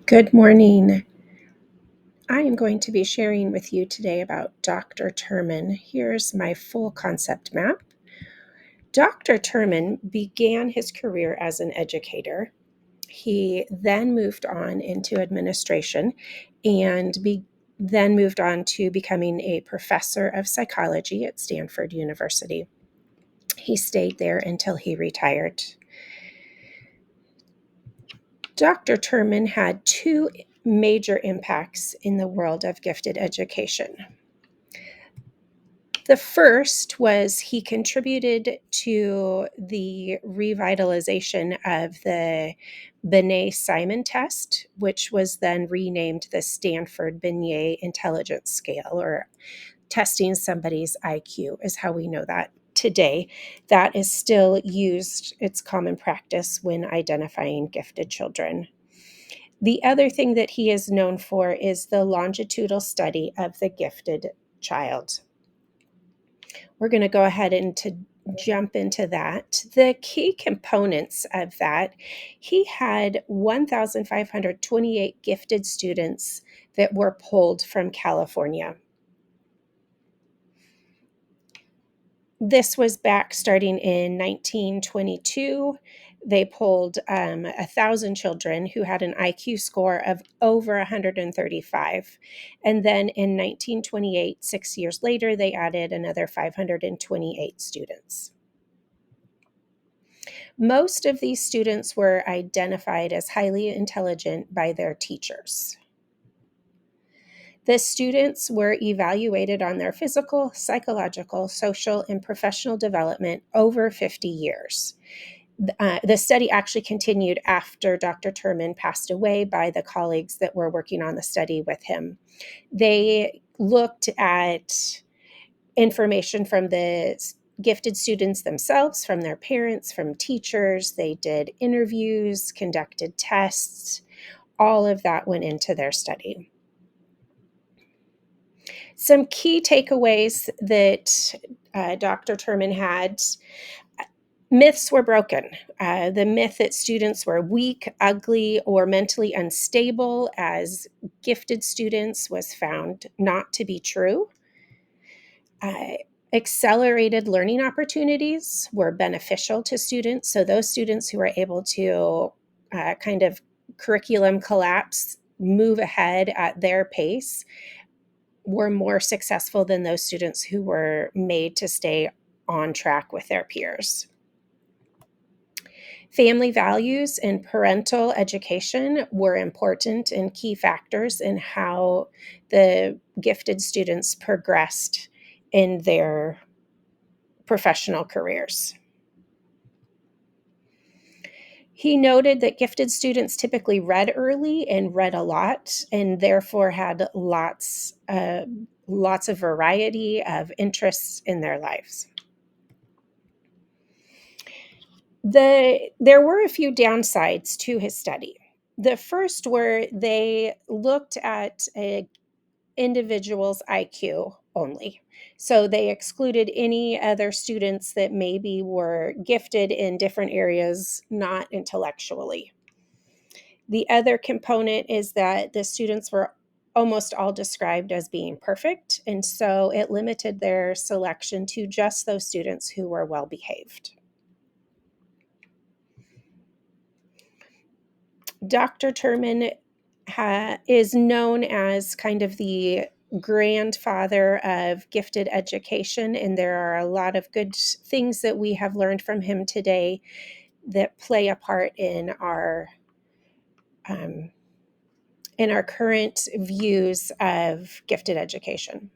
Good morning. I am going to be sharing with you today about Dr. Terman. Here's my full concept map. Dr. Terman began his career as an educator. He then moved on into administration and then moved on to becoming a professor of psychology at Stanford University. He stayed there until he retired. Dr. Terman had two major impacts in the world of gifted education. The first was he contributed to the revitalization of the Binet-Simon test, which was then renamed the Stanford Binet Intelligence Scale, or testing somebody's IQ is how we know that today. That is still used. It's common practice when identifying gifted children. The other thing that he is known for is the longitudinal study of the gifted child. We're going to go ahead and to jump into that. The key components of that, he had 1,528 gifted students that were pulled from California. This was back starting in 1922. They pulled 1,000 children who had an IQ score of over 135. And then in 1928, 6 years later, they added another 528 students. Most of these students were identified as highly intelligent by their teachers. The students were evaluated on their physical, psychological, social, and professional development over 50 years. The study actually continued after Dr. Terman passed away by the colleagues that were working on the study with him. They looked at information from the gifted students themselves, from their parents, from teachers. They did interviews, conducted tests. All of that went into their study. Some key takeaways that Dr. Terman had: myths were broken. The myth that students were weak, ugly, or mentally unstable as gifted students was found not to be true. Accelerated learning opportunities were beneficial to students. So those students who were able to kind of curriculum collapse, move ahead at their pace, were more successful than those students who were made to stay on track with their peers. Family values and parental education were important and key factors in how the gifted students progressed in their professional careers. He noted that gifted students typically read early and read a lot, and therefore had lots of variety of interests in their lives. There were a few downsides to his study. The first were they looked at an individual's IQ only. So they excluded any other students that maybe were gifted in different areas, not intellectually. The other component is that the students were almost all described as being perfect, and so it limited their selection to just those students who were well behaved. Dr. Terman is known as kind of the grandfather of gifted education, and there are a lot of good things that we have learned from him today that play a part in our current views of gifted education.